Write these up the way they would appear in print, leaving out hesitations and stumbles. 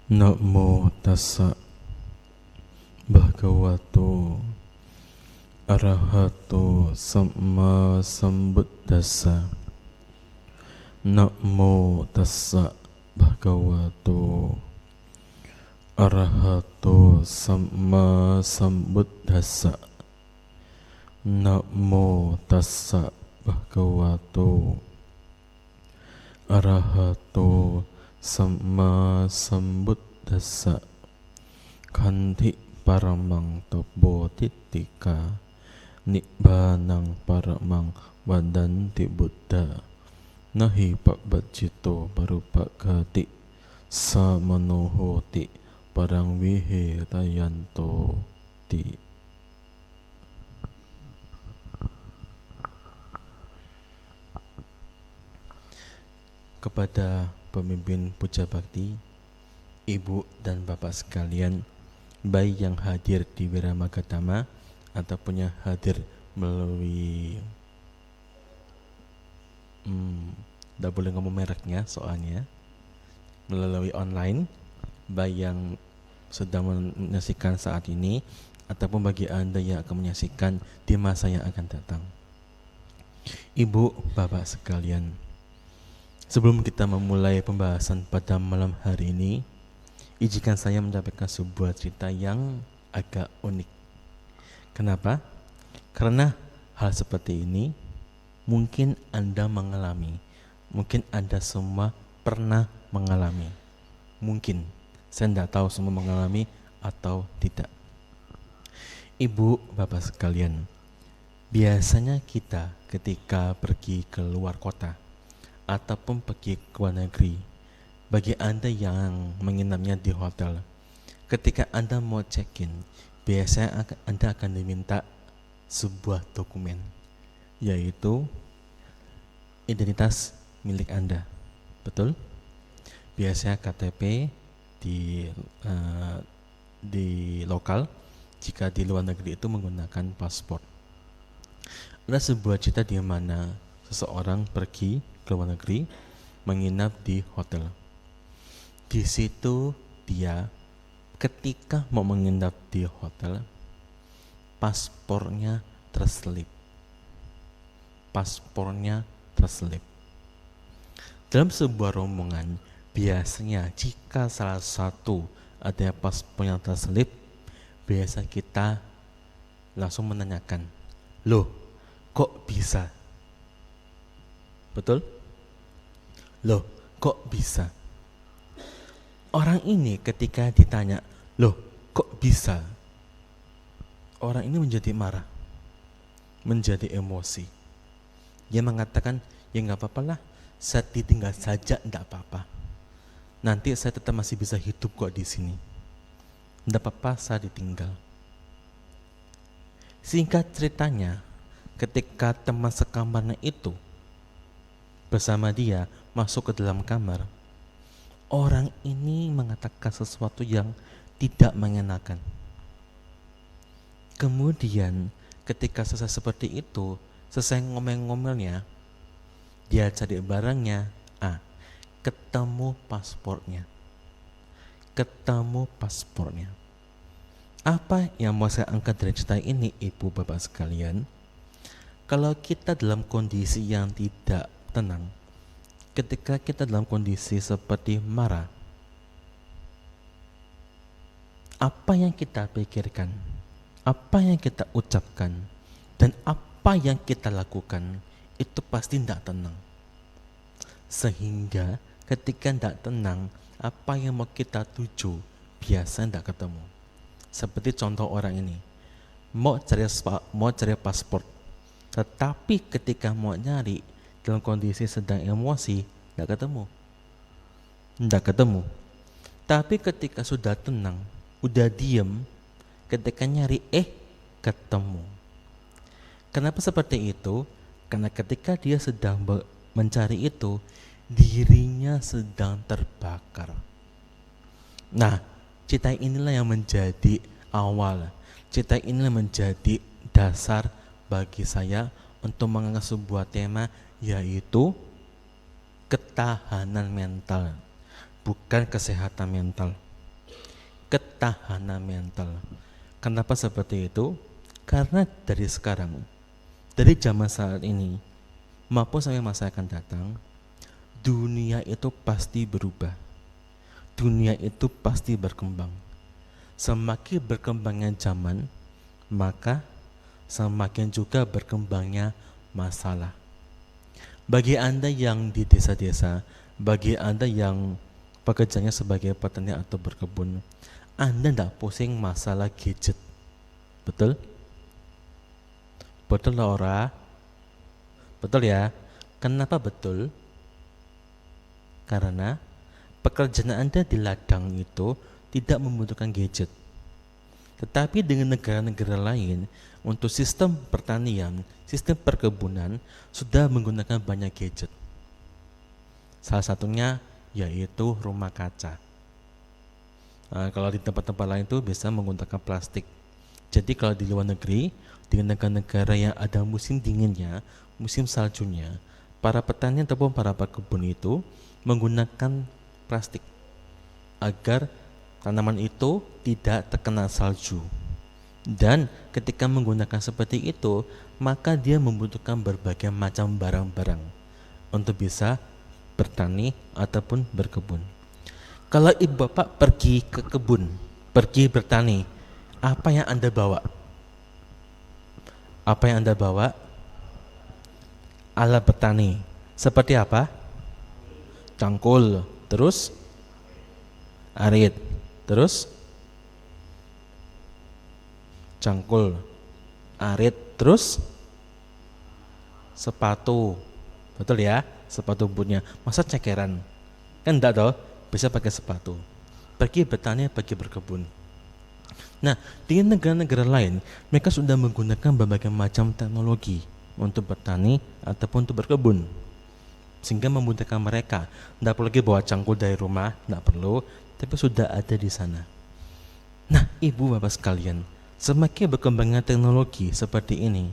Namo tassa bhagavato arahato samma sambuddhassa. Namo tassa bhagavato arahato samma sambuddhassa. Namo tassa bhagavato arahato samma sambuddhassa. Khanti paramang bodhittika nibbanang paramang wadanti buddha nahi pabajito parupagati samanohoti parang vihirayanto ti. Kepada pemimpin puja bakti, ibu dan bapak sekalian, baik yang hadir di Wiramagatama ataupun yang hadir melalui tidak boleh ngomong mereknya soalnya, melalui online, baik yang sedang menyaksikan saat ini ataupun bagi Anda yang akan menyaksikan di masa yang akan datang. Ibu bapak sekalian, sebelum kita memulai pembahasan pada malam hari ini, izinkan saya menyampaikan sebuah cerita yang agak unik. Kenapa? Karena hal seperti ini mungkin Anda mengalami, mungkin Anda semua pernah mengalami. Mungkin, saya tidak tahu semua mengalami atau tidak. Ibu, bapak sekalian, biasanya kita ketika pergi ke luar kota ataupun pergi ke luar negeri, bagi Anda yang menginapnya di hotel, ketika Anda mau check-in, biasanya Anda akan diminta sebuah dokumen, yaitu identitas milik Anda. Betul? Biasanya KTP di lokal, jika di luar negeri itu menggunakan paspor. Ada sebuah cerita di mana seseorang pergi ke luar negeri, menginap di hotel. Di situ dia ketika mau menginap di hotel, paspornya terselip. Dalam sebuah rombongan, biasanya jika salah satu ada paspor yang terselip, biasa kita langsung menanyakan, loh kok bisa? Betul? Loh kok bisa? Orang ini ketika ditanya, loh kok bisa? Orang ini menjadi marah, menjadi emosi. Dia mengatakan, ya gak apa-apa lah, saya ditinggal saja, gak apa-apa. Nanti saya tetap masih bisa hidup kok di sini. Gak apa-apa saya ditinggal. Singkat ceritanya, ketika teman sekamarnya itu bersama dia masuk ke dalam kamar, orang ini mengatakan sesuatu yang tidak mengenakan. Kemudian ketika selesai seperti itu, selesai ngomel-ngomelnya, dia cari barangnya, ketemu paspornya. Apa yang mau saya angkat dari cerita ini, ibu bapak sekalian? Kalau kita dalam kondisi yang tidak tenang, ketika kita dalam kondisi seperti marah, apa yang kita pikirkan, apa yang kita ucapkan, dan apa yang kita lakukan itu pasti tidak tenang. Sehingga ketika tidak tenang, apa yang mau kita tuju biasa tidak ketemu. Seperti contoh orang ini, mau cari paspor, tetapi ketika mau nyari dalam kondisi sedang emosi, tidak ketemu. Tapi ketika sudah tenang, udah diem, ketika nyari, ketemu. Kenapa seperti itu? Karena ketika dia sedang mencari itu, dirinya sedang terbakar. Nah, cerita inilah yang menjadi awal, cerita inilah menjadi dasar bagi saya untuk mengangkat sebuah tema, yaitu ketahanan mental, bukan kesehatan mental. ketahanan mental. Kenapa seperti itu? Karena dari sekarang, dari zaman saat ini maupun sampai masa akan datang, dunia itu pasti berubah. Dunia itu pasti berkembang. Semakin berkembangnya zaman, maka semakin juga berkembangnya masalah. Bagi Anda yang di desa-desa, bagi Anda yang pekerjaannya sebagai petani atau berkebun, Anda tidak pusing masalah gadget. Betul? Betul Laura? Betul ya? Kenapa betul? Karena pekerjaan Anda di ladang itu tidak membutuhkan gadget. Tetapi dengan negara-negara lain, untuk sistem pertanian, sistem perkebunan sudah menggunakan banyak gadget. Salah satunya yaitu rumah kaca. Nah, kalau di tempat-tempat lain itu bisa menggunakan plastik. Jadi kalau di luar negeri, di negara-negara yang ada musim dinginnya, musim saljunya, para petani ataupun para pekebun itu menggunakan plastik agar tanaman itu tidak terkena salju. Dan ketika menggunakan seperti itu, maka dia membutuhkan berbagai macam barang-barang untuk bisa bertani ataupun berkebun. Kalau ibu bapak pergi ke kebun, pergi bertani, apa yang Anda bawa? Apa yang Anda bawa? Alat bertani. Seperti apa? Cangkul, terus arit, terus cangkul, arit, terus sepatu. Betul ya? Sepatu bootnya. Masa cekeran? Kan enggak toh? Bisa pakai sepatu. Pergi bertani, pergi berkebun. Nah, di negara-negara lain, mereka sudah menggunakan berbagai macam teknologi untuk bertani ataupun untuk berkebun, sehingga memudahkan mereka. Tidak perlu lagi bawa cangkul dari rumah, tidak perlu, tapi sudah ada di sana. Nah, ibu bapak sekalian, semakin berkembangnya teknologi seperti ini,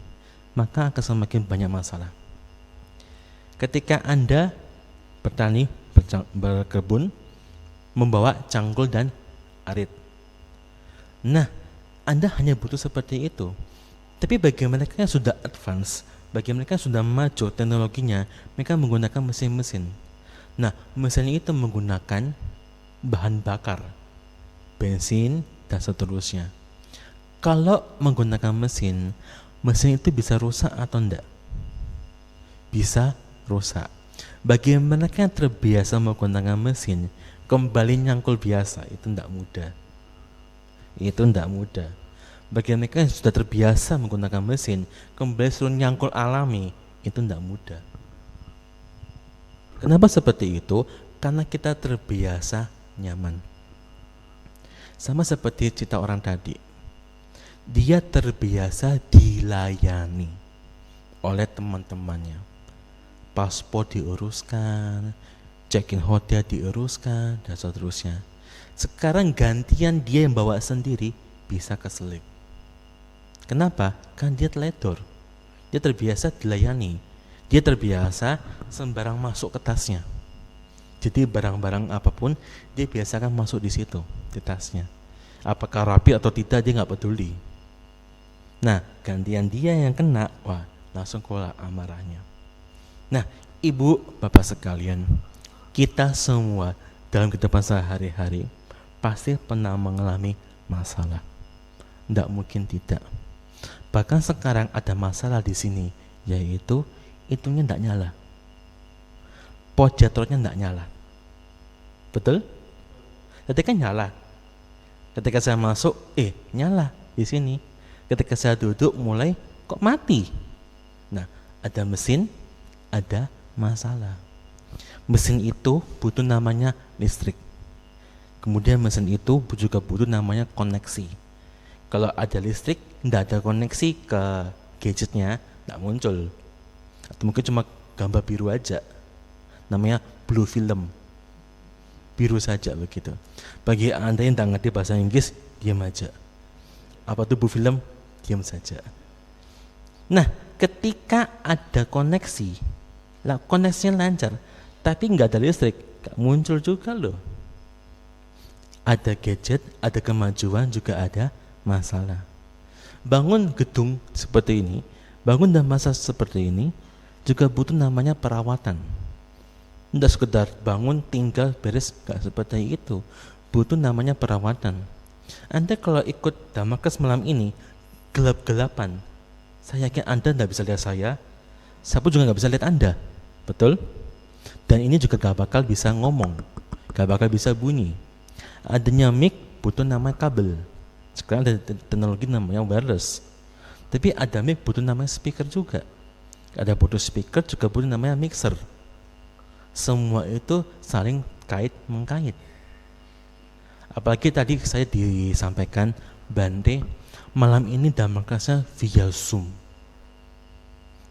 maka akan semakin banyak masalah. Ketika Anda bertani, berkebun, membawa cangkul dan arit. Nah, Anda hanya butuh seperti itu. Tapi bagi mereka yang sudah advance, bagi mereka yang sudah maju teknologinya, mereka menggunakan mesin-mesin. Nah, mesin itu menggunakan bahan bakar, bensin, dan seterusnya. Kalau menggunakan mesin itu bisa rusak atau enggak? Bisa rusak. Bagi mereka yang terbiasa menggunakan mesin, kembali nyangkul biasa itu enggak mudah. Itu enggak mudah. Bagi mereka yang sudah terbiasa menggunakan mesin, kembali suruh nyangkul alami itu enggak mudah. Kenapa seperti itu? Karena kita terbiasa nyaman. Sama seperti cerita orang tadi, dia terbiasa dilayani oleh teman-temannya. Paspor diuruskan, check-in hotel diuruskan, dan seterusnya. Sekarang gantian dia yang bawa sendiri, bisa keselip. Kenapa? Kan dia teledor. Dia terbiasa dilayani. Dia terbiasa sembarang masuk ke tasnya. Jadi barang-barang apapun dia biasakan masuk di situ, di tasnya. Apakah rapi atau tidak dia nggak peduli. Nah, gantian dia yang kena, wah langsung keluar amarahnya. Nah, ibu bapak sekalian, kita semua dalam kehidupan sehari-hari pasti pernah mengalami masalah. Tidak mungkin tidak. Bahkan sekarang ada masalah di sini, yaitu itunya tidak nyala. Proyektornya tidak nyala. Betul? Ketika nyala. Ketika saya masuk, nyala di sini. Ketika saya duduk mulai kok mati. Nah, ada mesin, ada masalah. Mesin itu butuh namanya listrik. Kemudian mesin itu juga butuh namanya koneksi. Kalau ada listrik, tidak ada koneksi ke gadgetnya, tidak muncul. Atau mungkin cuma gambar biru aja. Namanya blue film. Biru saja begitu. Bagi Anda yang tidak ngerti bahasa Inggris, diam aja. Apa itu blue film? Diam saja. Nah, ketika ada koneksi, koneksinya lancar, tapi nggak ada listrik, nggak muncul juga loh. Ada gadget, ada kemajuan, juga ada masalah. Bangun gedung seperti ini, bangun dan masa seperti ini juga butuh namanya perawatan. Tidak sekedar bangun tinggal beres, gak seperti itu. Butuh namanya perawatan. Anda kalau ikut Damakes malam ini gelap-gelapan, saya yakin Anda tidak bisa lihat saya pun juga nggak bisa lihat Anda, betul? Dan ini juga gak bakal bisa ngomong, gak bakal bisa bunyi. Adanya mic butuh nama kabel. Sekarang ada teknologi namanya wireless. Tapi ada mic butuh namanya speaker juga. Ada butuh speaker juga butuh namanya mixer. Semua itu saling kait mengkait. Apalagi tadi saya disampaikan Bante, malam ini Damakesnya via Zoom.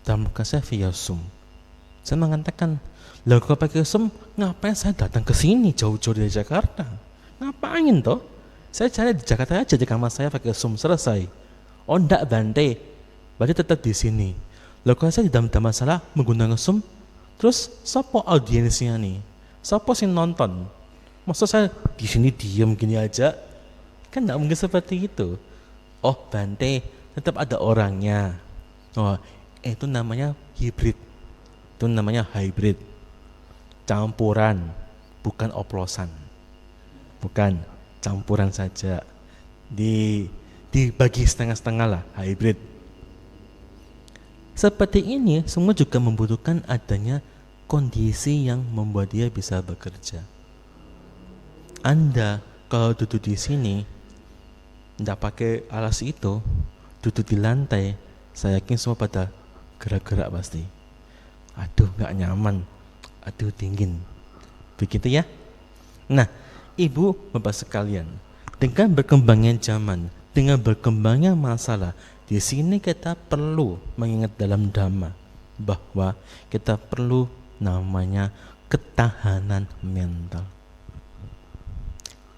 Damakesnya via Zoom. Saya mengatakan, lalu kalau pakai Zoom, ngapain saya datang ke sini jauh-jauh dari Jakarta? Ngapain toh? Saya cari di Jakarta aja di kamar saya pakai Zoom, selesai. Oh enggak Bante, berarti tetap di sini. Lalu kalau saya tidak ada masalah menggunakan Zoom, terus siapa audiensnya nih? Siapa sih nonton? Maksud saya di sini diem gini aja? Kan enggak mungkin seperti itu. Oh Bante, tetap ada orangnya. Oh, itu namanya hybrid. Itu namanya hybrid. Campuran, bukan oplosan. Bukan campuran saja, dibagi setengah-setengah lah, hybrid. Seperti ini semua juga membutuhkan adanya kondisi yang membuat dia bisa bekerja. Anda kalau duduk di sini tidak pakai alas itu, duduk di lantai, saya yakin semua pada gerak-gerak pasti. Aduh nggak nyaman, aduh dingin, begitu ya. Nah, Ibu Bapak sekalian, dengan berkembangnya zaman, dengan berkembangnya masalah, di sini kita perlu mengingat dalam Dhamma bahwa kita perlu namanya ketahanan mental.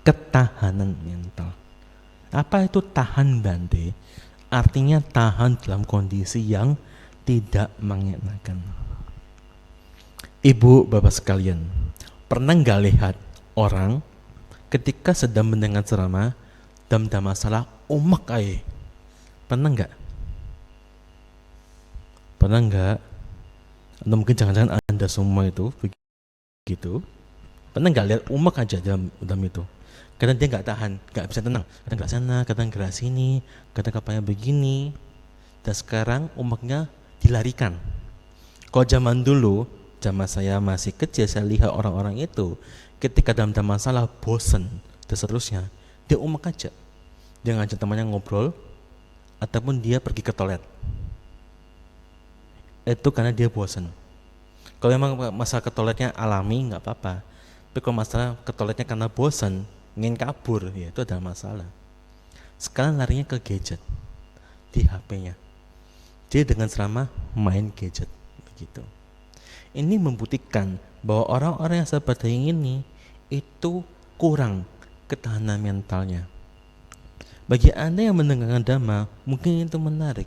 Ketahanan mental. Apa itu tahan Bante? Artinya tahan dalam kondisi yang tidak mengenakan. Ibu Bapak sekalian, pernah nggak lihat orang ketika sedang mendengar ceramah dan ada masalah umek aja? Pernah nggak? Pernah nggak? Atau mungkin jangan-jangan Anda semua itu begitu? Pernah nggak lihat umek aja dalam itu? Kadang dia nggak tahan, nggak bisa tenang. Kadang gerak sana, kadang gerak sini, kadang kepalanya begini. Dan sekarang umeknya dilarikan. Kalau zaman dulu, zaman saya masih kecil, saya lihat orang-orang itu ketika dalam masalah bosen dan seterusnya, dia umek aja. Dia ngajak temannya ngobrol ataupun dia pergi ke toilet. Itu karena dia bosen. Kalau memang masalah ke toiletnya alami nggak apa-apa. Tapi kalau masalah ke toiletnya karena bosen, ingin kabur, ya itu adalah masalah. Sekarang larinya ke gadget di HP-nya. Dia dengan ceramah main gadget begitu. Ini membuktikan bahwa orang-orang yang seperti ini itu kurang ketahanan mentalnya. Bagi Anda yang mendengarkan Dhamma, mungkin itu menarik.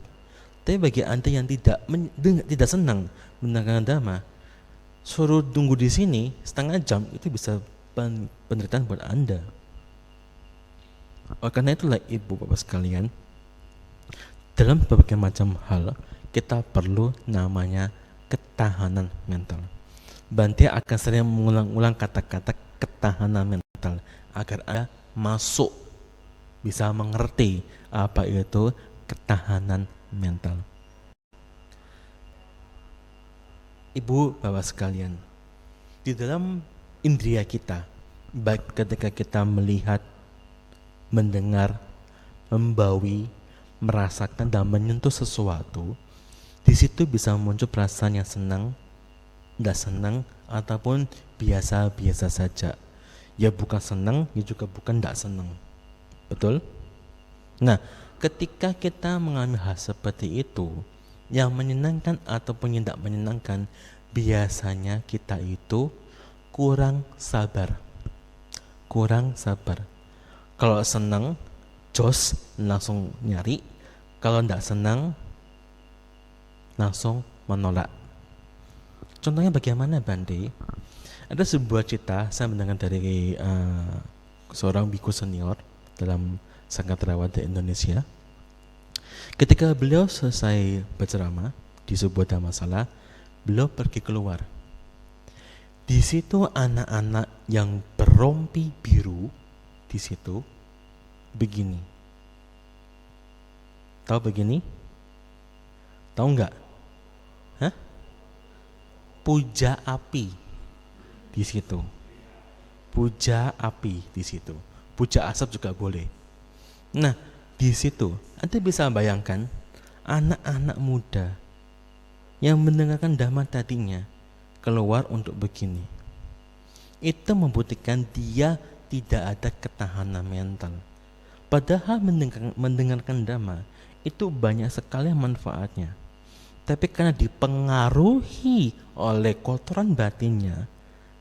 Tapi bagi Anda yang tidak senang mendengarkan Dhamma, suruh tunggu di sini setengah jam, itu bisa penderitaan buat Anda. Karena itulah Ibu Bapak sekalian, dalam berbagai macam hal kita perlu namanya ketahanan mental. Bante akan sering mengulang-ulang kata-kata ketahanan mental agar Anda masuk, bisa mengerti apa itu ketahanan mental. Ibu Bapak sekalian, di dalam indria kita, baik ketika kita melihat, mendengar, membawi, merasakan dan menyentuh sesuatu, di situ bisa muncul perasaan yang senang, tidak senang, ataupun biasa-biasa saja. Ya bukan senang, ya juga bukan tidak senang. Betul? Nah, ketika kita mengalami hal seperti itu, yang menyenangkan ataupun yang tidak menyenangkan, biasanya kita itu kurang sabar. Kurang sabar. Kalau senang, jos langsung nyari. Kalau tidak senang, langsung menolak. Contohnya bagaimana Bante? Ada sebuah cerita saya mendengar dari seorang biku senior dalam sangat rawat di Indonesia. Ketika beliau selesai berceramah di sebuah dhammasala, beliau pergi keluar. Di situ anak-anak yang berrompi biru di situ begini. Tahu begini? Tahu nggak? Hah? Puja api di situ. Puja api di situ. Puja asap juga boleh. Nah, di situ Anda bisa bayangkan anak-anak muda yang mendengarkan dhamma tadinya keluar untuk begini. Itu membuktikan dia tidak ada ketahanan mental. Padahal mendengarkan dhamma itu banyak sekali manfaatnya. Tapi karena dipengaruhi oleh kotoran batinnya,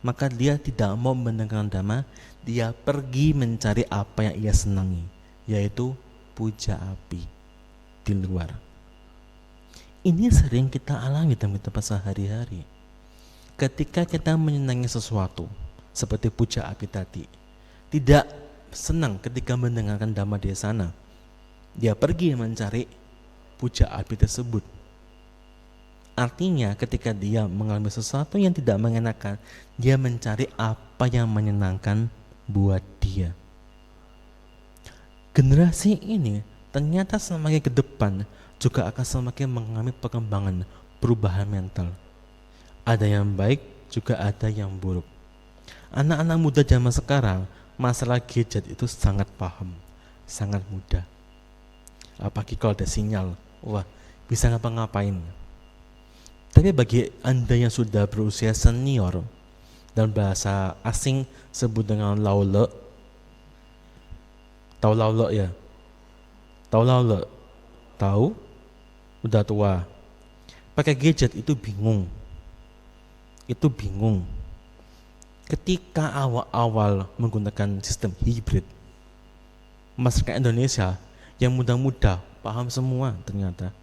maka dia tidak mau mendengarkan dhamma. Dia pergi mencari apa yang ia senangi, yaitu puja api di luar. Ini sering kita alami dalam kehidupan sehari-hari. Ketika kita menyenangi sesuatu seperti puja api tadi, tidak senang ketika mendengarkan dhamma desana, dia pergi mencari puja api tersebut. Artinya ketika dia mengalami sesuatu yang tidak mengenakan, dia mencari apa yang menyenangkan buat dia. Generasi ini ternyata semakin ke depan juga akan semakin mengalami perkembangan perubahan mental. Ada yang baik, juga ada yang buruk. Anak-anak muda zaman sekarang masalah gadget itu sangat paham, sangat mudah. Apalagi kalau ada sinyal, wah bisa ngapa-ngapain. Tapi bagi Anda yang sudah berusia senior, dalam bahasa asing sebut dengan laule. Tahu laule ya? Tahu laule? Tahu? Udah tua. Pakai gadget itu bingung. Ketika awal-awal menggunakan sistem hibrid, masyarakat Indonesia yang muda-muda paham semua ternyata.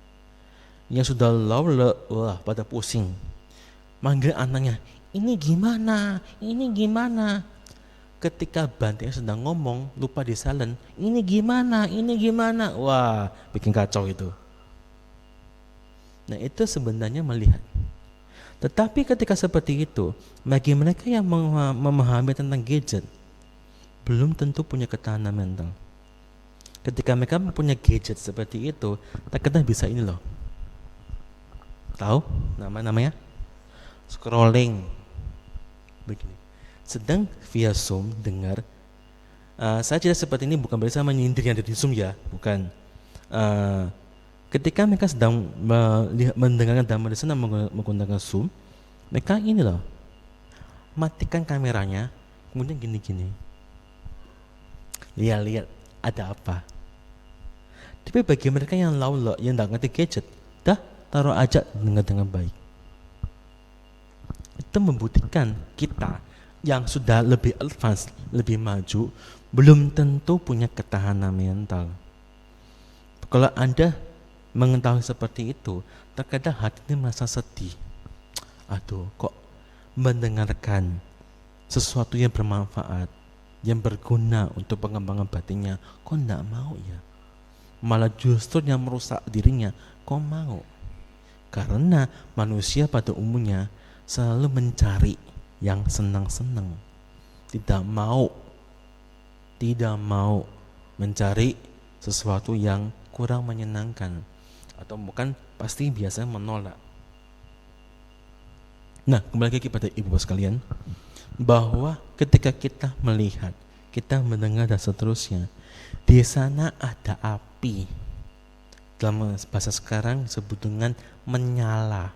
Yang sudah laule, wah pada pusing. Manggil anaknya, ini gimana? Ketika bantingnya sedang ngomong, lupa di silent, ini gimana? Wah, bikin kacau itu. Nah, itu sebenarnya melihat. Tetapi ketika seperti itu, bagi mereka yang memahami tentang gadget, belum tentu punya ketahanan mental. Ketika mereka punya gadget seperti itu, terkadang bisa ini loh. Tahu namanya? Scrolling. Begini. Sedang via Zoom dengar. Saya tidak seperti ini bukan berarti saya menyindir yang ada di Zoom ya, bukan. Ketika mereka sedang mendengarkan dhamma di sana menggunakan Zoom, mereka ini loh, matikan kameranya, kemudian gini-gini, lihat ada apa. Tapi bagi mereka yang laula, yang tidak ngerti gadget, dah taruh aja dengan baik. Itu membuktikan kita yang sudah lebih advance, lebih maju, belum tentu punya ketahanan mental. Kalau Anda mengetahui seperti itu, terkadang hati merasa sedih. Aduh, kok mendengarkan sesuatu yang bermanfaat, yang berguna untuk pengembangan batinnya, kok enggak mau ya? Malah justru yang merusak dirinya, kok mau? Karena manusia pada umumnya selalu mencari yang senang-senang, tidak mau mencari sesuatu yang kurang menyenangkan, atau bukan pasti biasanya menolak. Nah, kembali lagi kepada ibu sekalian, bahwa ketika kita melihat, kita mendengar dan seterusnya, di sana ada api. Dalam bahasa sekarang disebut dengan menyala.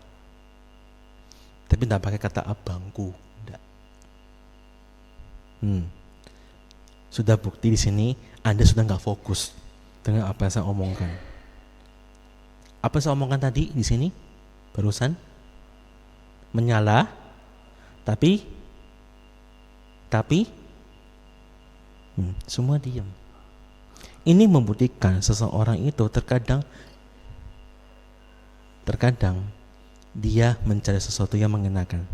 Tapi tidak pakai kata abangku, tidak. Sudah bukti di sini Anda sudah nggak fokus dengan apa yang saya omongkan. Apa saya omongkan tadi di sini barusan? Menyala, tapi semua diam. Ini membuktikan seseorang itu terkadang dia mencari sesuatu yang mengenakan.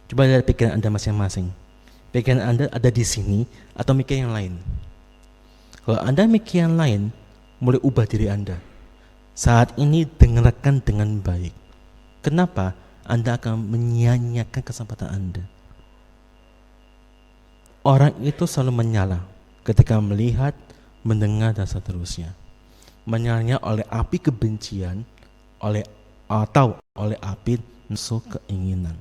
Coba lihat pikiran Anda masing-masing. Pikiran Anda ada di sini atau mikir yang lain? Kalau Anda mikir yang lain, mulai ubah diri Anda. Saat ini dengarkan dengan baik. Kenapa? Anda akan menyia-nyiakan kesempatan Anda. Orang itu selalu menyala ketika melihat, mendengar, dan seterusnya. Menyalanya oleh api kebencian, oleh api nafsu keinginan.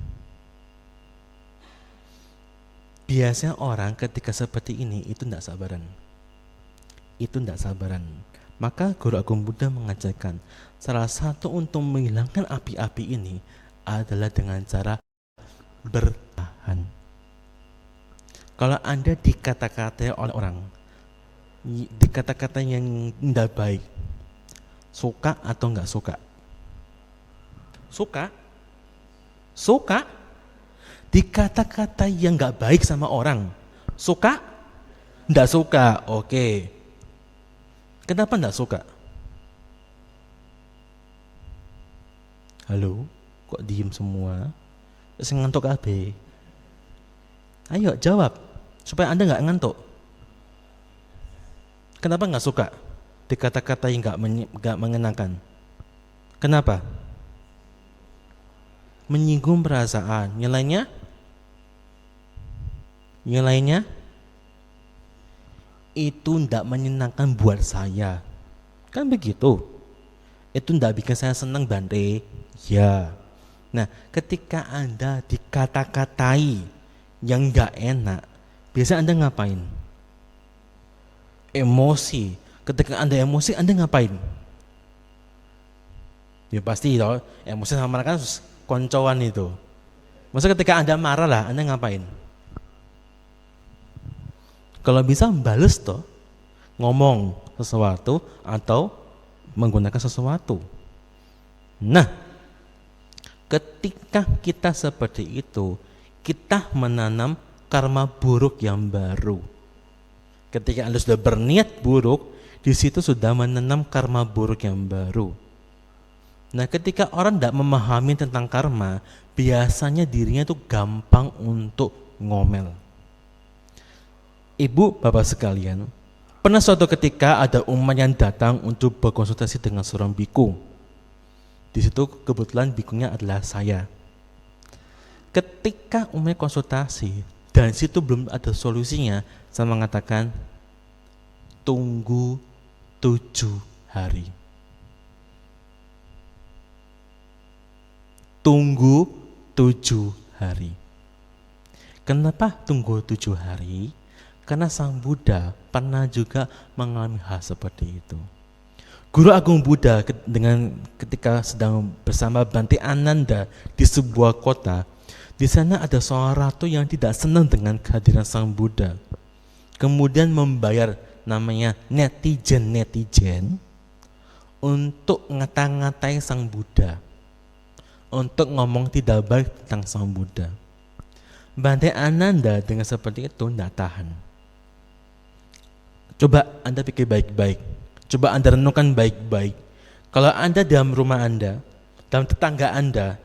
Biasanya orang ketika seperti ini itu tidak sabaran. Maka Guru Agung Buddha mengajarkan salah satu untuk menghilangkan api-api ini adalah dengan cara bertahan. Kalau Anda dikata-katai oleh orang, dikata-kata yang tidak baik, suka atau enggak suka? Suka. Dikata-kata yang enggak baik sama orang, suka? Enggak suka, oke. Kenapa enggak suka? Halo, kok diem semua? Terus ngantuk kabeh. Ayo jawab, supaya Anda enggak ngantuk. Kenapa enggak suka dikata-kata yang enggak mengenakan? Kenapa? Menyinggung perasaan. Nilainya itu tidak menyenangkan buat saya. Kan begitu. Itu tidak bikin saya senang, Bante. Ya. Nah, ketika Anda dikata-katai yang enggak enak, biasa Anda ngapain? Emosi. Ketika Anda emosi, Anda ngapain? Ya pasti toh, emosi sama mereka koncoan itu. Maksudnya ketika Anda marah lah, Anda ngapain? Kalau bisa bales toh, ngomong sesuatu atau menggunakan sesuatu. Nah, ketika kita seperti itu, kita menanam karma buruk yang baru. Ketika Anda sudah berniat buruk, di situ sudah menanam karma buruk yang baru. Nah, ketika orang tidak memahami tentang karma, biasanya dirinya itu gampang untuk ngomel. Ibu, bapak sekalian, pernah suatu ketika ada umat yang datang untuk berkonsultasi dengan seorang biku. Di situ kebetulan bikunya adalah saya. Ketika umat konsultasi dan situ belum ada solusinya, saya mengatakan tunggu 7 hari. Tunggu 7 hari. Kenapa tunggu 7 hari? Karena Sang Buddha pernah juga mengalami hal seperti itu. Guru Agung Buddha ketika sedang bersama Bante Ananda di sebuah kota, di sana ada seorang ratu yang tidak senang dengan kehadiran Sang Buddha. Kemudian membayar namanya netizen untuk ngata-ngatai Sang Buddha, untuk ngomong tidak baik tentang Sang Buddha. Bante Ananda dengan seperti itu tidak tahan. Coba Anda pikir baik-baik. Coba Anda renungkan baik-baik. Kalau Anda dalam rumah Anda, dalam tetangga Anda,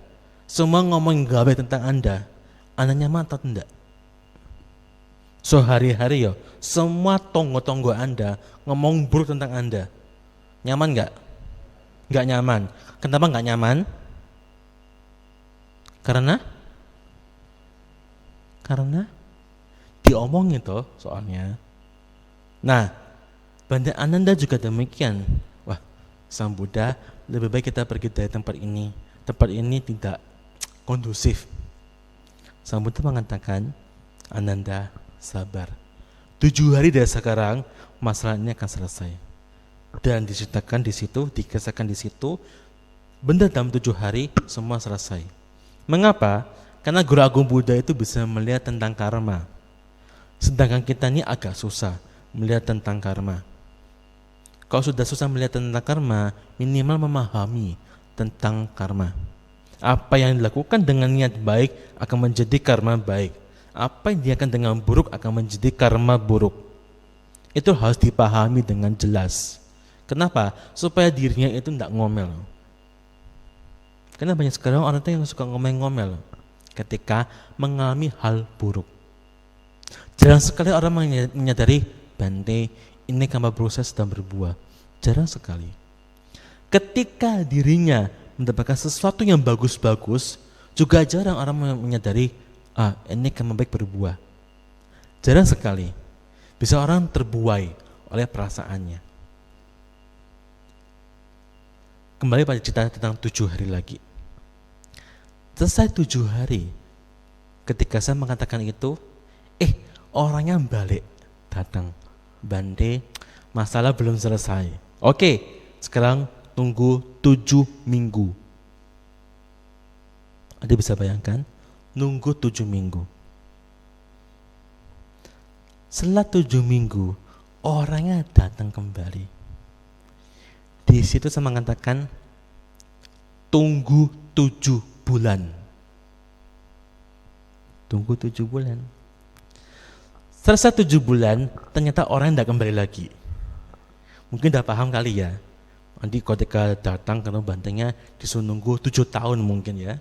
semua ngomong gak baik tentang Anda nyaman atau tidak? Sehari-hari ya, semua tonggo-tonggo Anda ngomong buruk tentang Anda. Nyaman gak? Gak nyaman. Kenapa gak nyaman? Karena diomongin toh soalnya. Nah, Bante Ananda juga demikian. Wah, Sang Buddha, lebih baik kita pergi dari tempat ini. Tempat ini tidak kondusif. Sang Buddha mengatakan, Ananda, sabar. 7 hari dari sekarang, masalahnya akan selesai. Dan diceritakan di situ, dikisahkan di situ, benar dalam 7 hari semua selesai. Mengapa? Karena Guru Agung Buddha itu bisa melihat tentang karma. Sedangkan kita ini agak susah melihat tentang karma. Kalau sudah susah melihat tentang karma, minimal memahami tentang karma. Apa yang dilakukan dengan niat baik akan menjadi karma baik. Apa yang dilakukan dengan buruk akan menjadi karma buruk. Itu harus dipahami dengan jelas. Kenapa? Supaya dirinya itu tidak ngomel. Karena banyak sekarang orang yang suka ngomel-ngomel ketika mengalami hal buruk. Jarang sekali orang menyadari Bante ini karma proses sedang berbuah. Jarang sekali. Ketika dirinya mendapatkan sesuatu yang bagus-bagus, juga jarang orang menyadari ini karma baik berbuah. Jarang sekali. Bisa orang terbuai oleh perasaannya. Kembali pada cerita tentang 7 hari lagi. Selesai 7 hari, ketika saya mengatakan itu, orangnya balik datang. Bante, masalah belum selesai. Oke, sekarang tunggu 7 minggu. Anda bisa bayangkan, nunggu 7 minggu. Setelah 7 minggu, orangnya datang kembali. Di situ saya mengatakan, tunggu 7 bulan. Tunggu 7 bulan. Selesai 7 bulan, ternyata orang tidak kembali lagi. Mungkin udah paham kali ya. Nanti ketika datang karena bantengnya disuruh nunggu 7 tahun mungkin ya.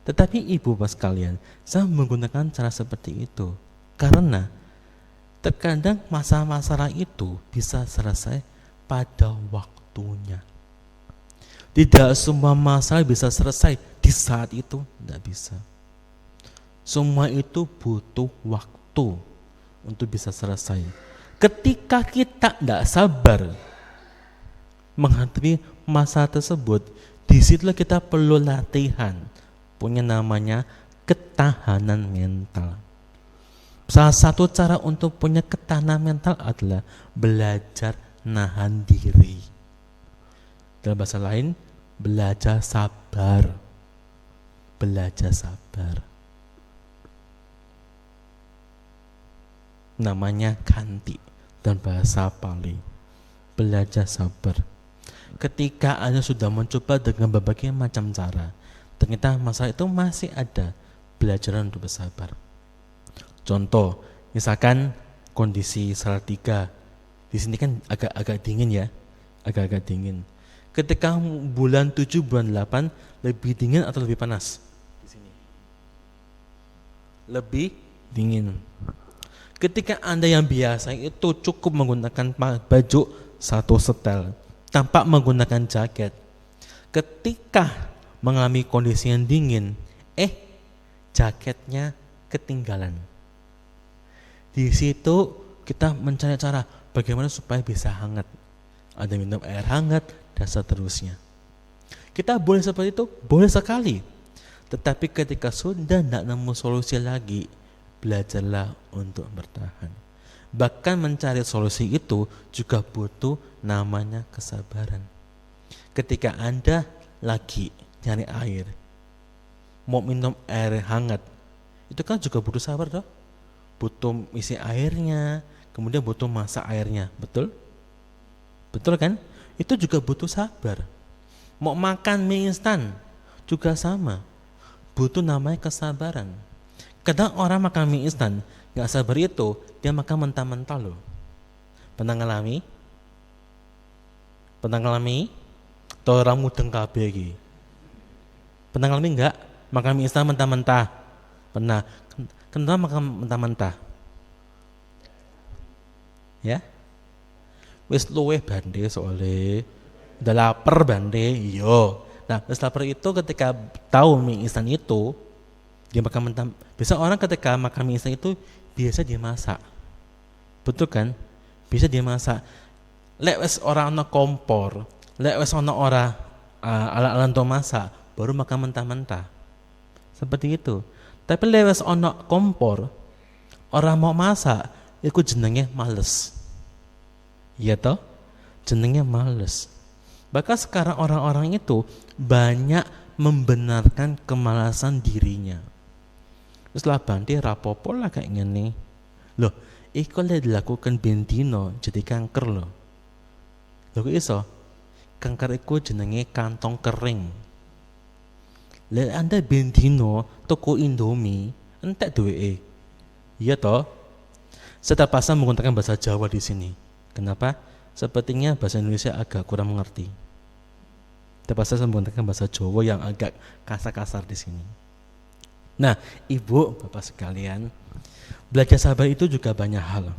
Tetapi ibu bapak sekalian, saya menggunakan cara seperti itu karena terkadang masalah-masalah itu bisa selesai pada waktunya. Tidak semua masalah bisa selesai di saat itu, tidak bisa. Semua itu butuh waktu untuk bisa selesai. Ketika kita tidak sabar menghadapi masalah tersebut, disitulah kita perlu latihan, punya namanya ketahanan mental. Salah satu cara untuk punya ketahanan mental adalah belajar nahan diri. Dalam bahasa lain, belajar sabar. Belajar sabar. Namanya kanti dan bahasa Pali. Belajar sabar. Ketika Anda sudah mencoba dengan berbagai macam cara, ternyata masalah itu masih ada, belajar untuk bersabar. Contoh, misalkan kondisi Salatiga di sini kan agak dingin ya, agak dingin. Ketika bulan 7, bulan 8 lebih dingin atau lebih panas? Di sini. Lebih dingin. Ketika Anda yang biasa itu cukup menggunakan baju satu setel tanpa menggunakan jaket, ketika mengalami kondisi yang dingin, jaketnya ketinggalan. Di situ kita mencari cara bagaimana supaya bisa hangat. Ada minum air hangat dan seterusnya. Kita boleh seperti itu, boleh sekali. Tetapi ketika sudah tidak nemu solusi lagi, belajarlah untuk bertahan. Bahkan mencari solusi itu juga butuh namanya kesabaran. Ketika Anda lagi nyari air, mau minum air hangat, itu kan juga butuh sabar toh. Butuh isi airnya, kemudian butuh masak airnya, betul? Betul kan? Itu juga butuh sabar. Mau makan mie instan juga sama, butuh namanya kesabaran. Kadang orang makan mie instan gak sabar itu, dia makan mentah-mentah loh. Pernah ngalami? Atau orang mudeng kabeh iki? Pernah ngalami enggak? Makan mie instan mentah-mentah? Pernah. Kenapa makan mentah-mentah? Ya? Wis luweh Bante soalnya udah lapar Bante. Iya. Nah, wis lapar itu ketika tahu mie instan itu dia makan mentah. Biasa orang ketika makan mie instan itu biasa dia masak. Betul kan? Bisa dia masak. Lek wis ora ana kompor, lek wis ana ora alat-alat untuk masak, baru makan mentah-mentah. Seperti itu. Tapi lek wis ana kompor, ora mau masak, iku jenenge males. Iya toh? Jenenge males. Bahkan sekarang orang-orang itu banyak membenarkan kemalasan dirinya. Terus lah Bante rapopo lah kayak gini. Loh, iku lek dilakukan bendino jadi kanker loh. Loh kok iso? Kanker iku jenenge kantong kering. Lek Anda bendino toko Indomie, entek duweke. Iya toh? Saya terpaksa menggunakan bahasa Jawa di sini. Kenapa? Sepertinya bahasa Indonesia agak kurang mengerti. Terpaksa saya menggunakan bahasa Jawa yang agak kasar-kasar di sini. Nah, ibu, bapak sekalian, Belajar sabar itu juga banyak hal.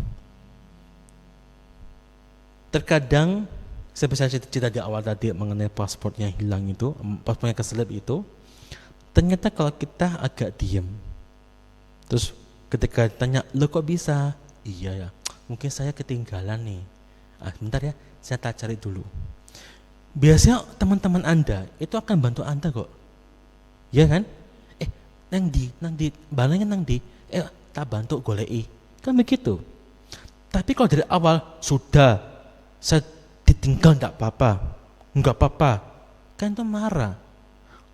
Terkadang seperti saya cerita di awal tadi mengenai pasportnya hilang itu, pasportnya keselip itu, ternyata kalau kita agak diem, terus ketika tanya, lo kok bisa? Iya ya, mungkin saya ketinggalan nih. Bentar ya, saya tak cari dulu. Biasanya teman-teman Anda itu akan bantu Anda kok. Ya kan? Nang di, balenya nang di, tak bantu golei. Kan begitu. Tapi kalau dari awal sudah saya ditinggal enggak apa-apa, kan itu marah.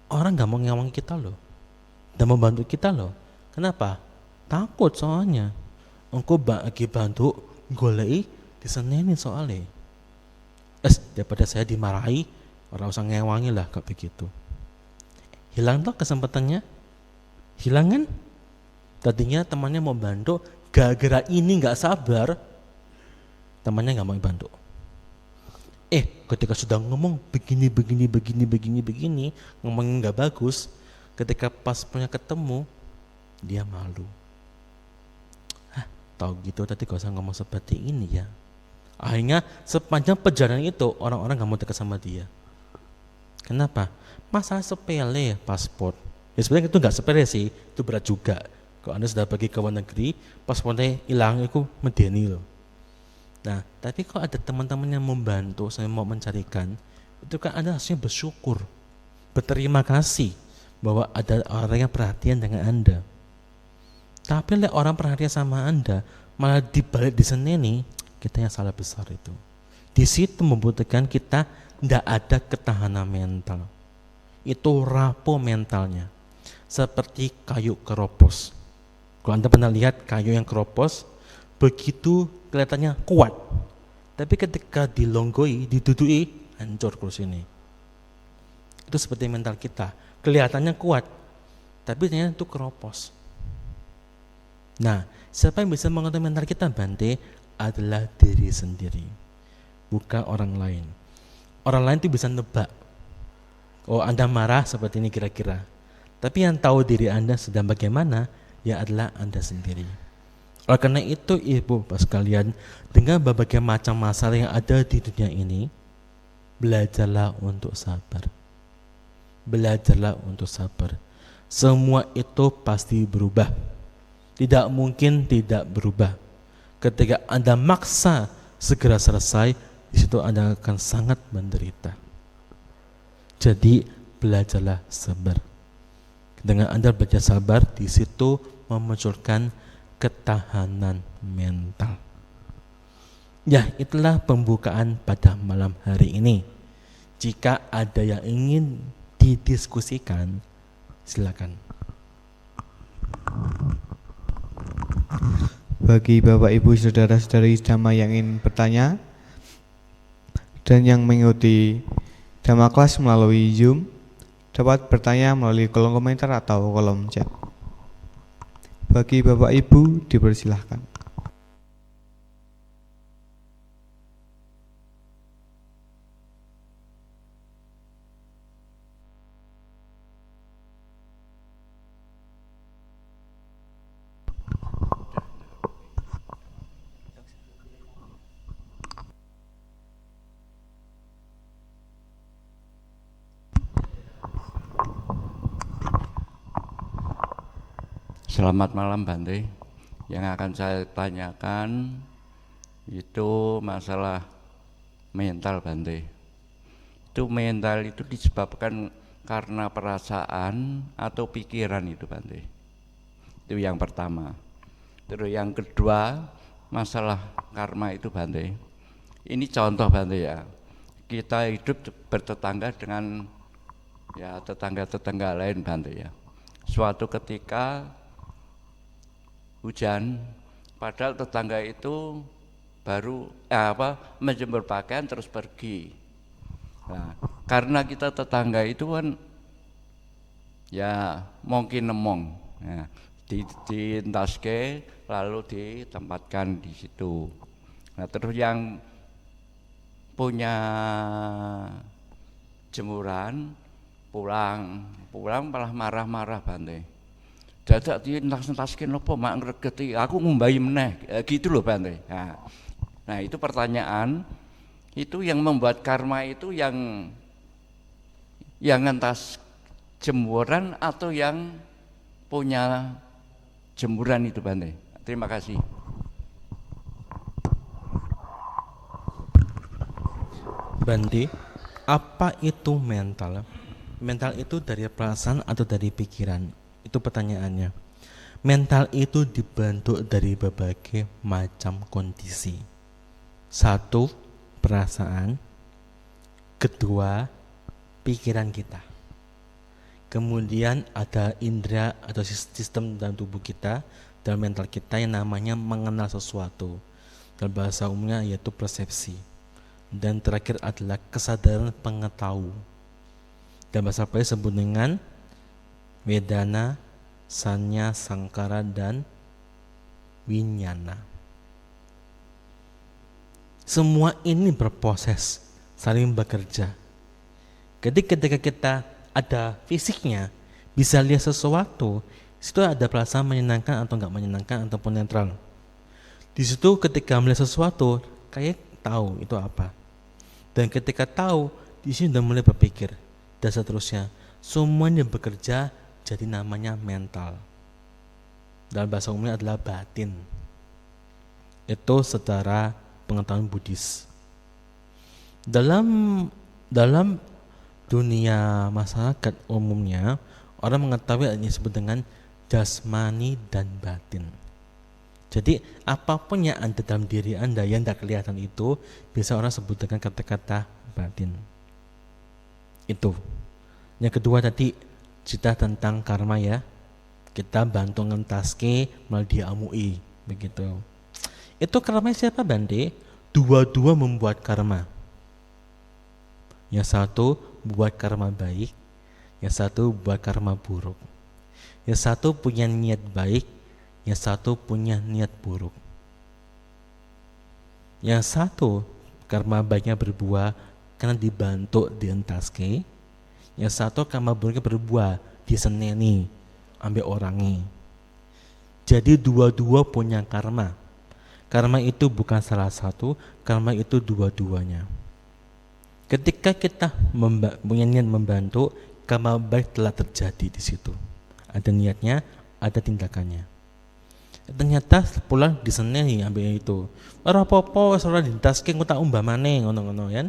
Orang nggak mau ngewang kita loh, nggak mau bantu kita loh. Kenapa? Takut soalnya. Engkau bagi bantu golei diseneni soalnya. Daripada saya dimarahi, orang usah ngewangi lah kayak begitu. Hilang toh kesempatannya, hilang kan? Tadinya temannya mau bantu, gara-gara ini nggak sabar, temannya nggak mau bantu. Ketika sudah ngomong begini, ngomongnya nggak bagus, ketika pas punya ketemu, dia malu. Tahu gitu tadi gak usah ngomong seperti ini ya. Akhirnya sepanjang perjalanan itu orang-orang nggak mau dekat sama dia. Kenapa? Masalah sepele paspor. Ya sebenarnya itu nggak sepele sih, itu berat juga. Kalau Anda sudah pergi ke luar negeri, paspornya hilang, itu medeni loh. Nah, tapi kalau ada teman-teman yang membantu, saya mau mencarikan, itu kan Anda harusnya bersyukur, berterima kasih bahwa ada orang yang perhatian dengan Anda. Tapi lihat orang perhatian sama Anda, malah dibalik diseneni, kita yang salah besar itu. Di situ membutuhkan kita tidak ada ketahanan mental. Itu rapuh mentalnya, seperti kayu keropos. Kalau Anda pernah lihat kayu yang keropos, begitu kelihatannya kuat, tapi ketika dilonggoi, didudui, hancur kursi ini. Itu seperti mental kita, kelihatannya kuat, tapi ternyata itu keropos. Nah, siapa yang bisa mengatur mental kita, Bante? Adalah diri sendiri, bukan orang lain. Orang lain itu bisa nebak, oh Anda marah seperti ini kira-kira, tapi yang tahu diri Anda sedang bagaimana, ya adalah Anda sendiri. Oleh karena itu ibu bapak sekalian, dengan berbagai macam masalah yang ada di dunia ini, belajarlah untuk sabar. Belajarlah untuk sabar. Semua itu pasti berubah. Tidak mungkin tidak berubah. Ketika Anda maksa segera selesai, di situ Anda akan sangat menderita. Jadi belajarlah sabar. Dengan Anda belajar sabar, di situ memunculkan ketahanan mental. Ya, itulah pembukaan pada malam hari ini. Jika ada yang ingin didiskusikan, silakan. Bagi Bapak Ibu saudara-saudari Dhamma yang ingin bertanya dan yang mengikuti Dhamma kelas melalui Zoom, dapat bertanya melalui kolom komentar atau kolom chat. Bagi Bapak Ibu dipersilahkan. Selamat malam Bante. Yang akan saya tanyakan itu masalah mental Bante. Itu mental itu disebabkan karena perasaan atau pikiran itu Bante. Itu yang pertama. Terus yang kedua masalah karma itu Bante. Ini contoh Bante ya. Kita hidup bertetangga dengan ya tetangga-tetangga lain Bante ya. Suatu ketika hujan, padahal tetangga itu baru menjemur pakaian terus pergi. Nah, karena kita tetangga itu kan ya mungkin nemong, ya, dientaske lalu ditempatkan di situ. Nah, terus yang punya jemuran pulang malah marah-marah Bante. dadak dientas-entaske napa mak ngregeti aku ngumbahi meneh gitu loh Bante. Nah itu pertanyaan itu yang membuat karma itu yang ngentas jemuran atau yang punya jemuran itu Bante. Terima kasih. Bante, apa itu mental? Mental itu dari perasaan atau dari pikiran? Itu pertanyaannya. Mental itu dibentuk dari berbagai macam kondisi. Satu, perasaan. Kedua, pikiran kita. Kemudian ada indera atau sistem dalam tubuh kita, dalam mental kita yang namanya mengenal sesuatu. Dalam bahasa umumnya yaitu persepsi. Dan terakhir adalah kesadaran pengetahu. Dalam bahasa Pali disebut dengan Vedana, Sanya, Sangkara, dan Winyana. Semua ini berproses, saling bekerja. Ketika kita ada fisiknya, bisa lihat sesuatu, situ ada perasaan menyenangkan atau enggak menyenangkan ataupun netral. Di situ ketika melihat sesuatu, kayak tahu itu apa. Dan ketika tahu, di sini sudah mulai berpikir dan seterusnya. Semuanya bekerja jadi namanya mental. Dalam bahasa umumnya adalah batin. Itu secara pengetahuan Buddhis. Dalam dunia masyarakat umumnya, orang mengetahui yang disebut dengan jasmani dan batin. Jadi apapun yang ada dalam diri Anda yang tidak kelihatan itu bisa orang sebut dengan kata-kata batin. Itu. Yang kedua tadi cerita tentang karma ya. Kita bantu ngentaske melalui diamui begitu. Itu karma siapa Bante? Dua-dua membuat karma. Yang satu buat karma baik, yang satu buat karma buruk. Yang satu punya niat baik, yang satu punya niat buruk. Yang satu karma baiknya berbuah karena dibantu dientaske. Yang satu karma buruknya berbuah diseneni ambil orangnya. Jadi dua-dua punya karma. Karma itu bukan salah satu, karma itu dua-duanya. Ketika kita punya niat membantu, karma baik telah terjadi di situ. Ada niatnya, ada tindakannya. Ternyata pulang diseneni ambil itu. Ora apa-apa wis ora ditaske engko tak umpamane ngono-ngono kan.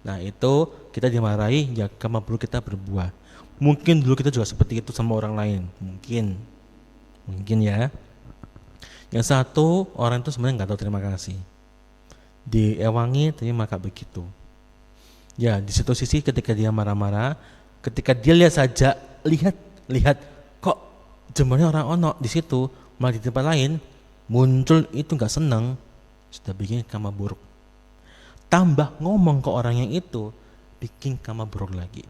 Nah, itu kita dimarahi ya karma buruk kita berbuah. Mungkin dulu kita juga seperti itu sama orang lain. Mungkin ya. Yang satu orang itu sebenarnya enggak tahu terima kasih. Diewangi terima kasih begitu. Ya, di situ sisi ketika dia marah-marah, ketika dia lihat kok jemurnya orang ono di situ, malah di tempat lain muncul itu nggak senang, sudah bikin karma buruk. Tambah ngomong ke orang yang itu, bikin karma buruk lagi.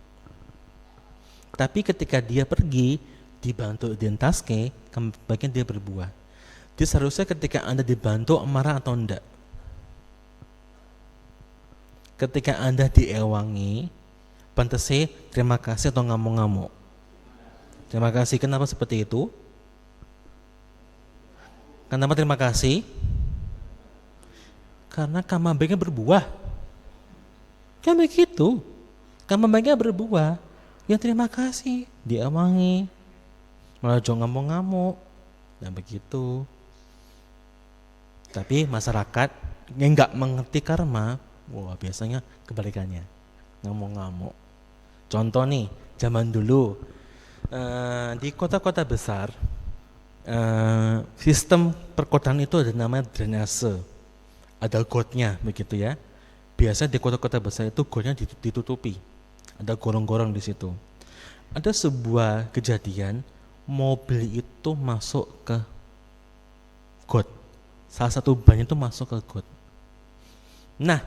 Tapi ketika dia pergi, dibantu dientaske, bagian dia berbuah. Jadi seharusnya ketika Anda dibantu marah atau enggak? Ketika Anda diewangi, pantasnya terima kasih atau ngamuk-ngamuk? Terima kasih. Kenapa seperti itu? Kenapa terima kasih? Karena karma baiknya berbuah. Kan begitu. Karma baiknya berbuah. Ya terima kasih, diewangi. Malah jangan ngamuk-ngamuk. Dan begitu. Tapi masyarakat yang enggak mengerti karma, wah biasanya kebalikannya, ngamuk-ngamuk. Contoh nih, zaman dulu di kota-kota besar, sistem perkotaan itu ada namanya drainase, ada gotnya begitu ya. Biasa di kota-kota besar itu gotnya ditutupi, ada gorong-gorong di situ. Ada sebuah kejadian, mobil itu masuk ke got, salah satu ban itu masuk ke got. Nah,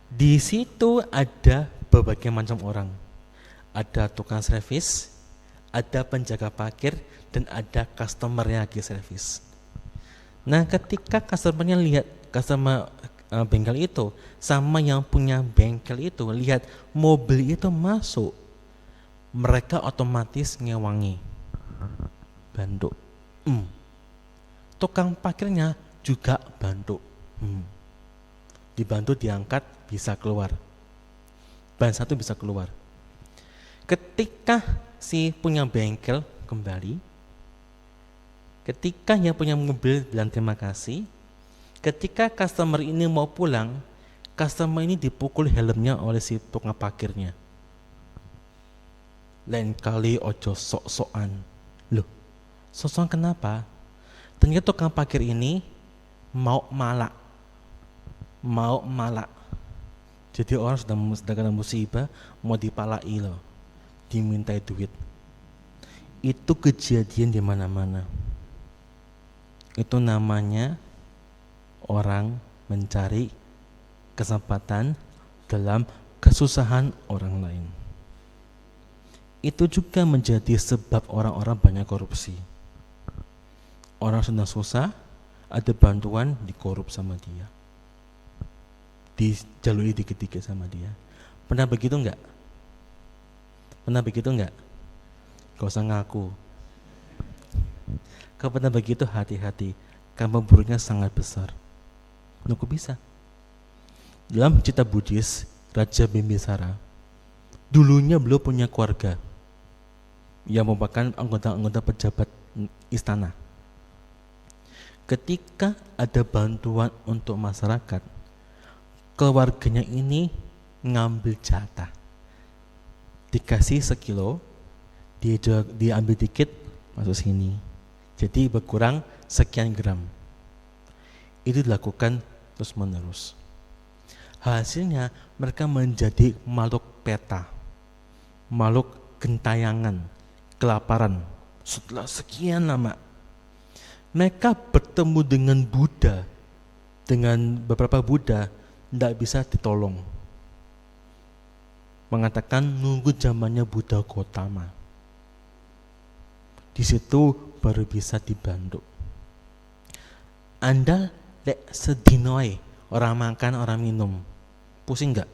di situ ada berbagai macam orang. Ada tukang servis, ada penjaga parkir, dan ada customer yang lagi servis. Nah, ketika customernya lihat customer bengkel itu sama yang punya bengkel itu lihat mobil itu masuk, mereka otomatis ngewangi. Bantu. Tukang parkirnya juga bantu. Dibantu diangkat bisa keluar. Ban satu bisa keluar. Ketika si punya bengkel kembali, ketika yang punya mobil bilang terima kasih, ketika customer ini mau pulang, customer ini dipukul helmnya oleh si tukang parkirnya. Lain kali ojo sok-sokan. Loh, sok-sokan kenapa? Ternyata tukang parkir ini mau malak. Jadi orang sudah kena musibah, mau dipalai loh, dimintai duit. Itu kejadian di mana-mana. Itu namanya orang mencari kesempatan dalam kesusahan orang lain. Itu juga menjadi sebab orang-orang banyak korupsi. Orang sedang susah, ada bantuan, dikorup sama dia, dijalui dikit-dikit sama dia. Pernah begitu enggak? Gak usah ngaku. Kalau pernah begitu, hati-hati, karma buruknya sangat besar. Kok bisa? Dalam cerita Buddhis, Raja Bimbisara dulunya beliau punya keluarga yang merupakan anggota-anggota pejabat istana. Ketika ada bantuan untuk masyarakat, keluarganya ini ngambil jatah, dikasih sekilo, diambil dikit masuk sini, jadi berkurang sekian gram. Itu dilakukan terus menerus. Hasilnya mereka menjadi makhluk peta, makhluk gentayangan, kelaparan. Setelah sekian lama mereka bertemu dengan Buddha, dengan beberapa Buddha, tidak bisa ditolong. Mengatakan nunggu zamannya Buddha Gautama. Di situ baru bisa dibantu. Anda lek sedinoi orang makan orang minum, pusing enggak?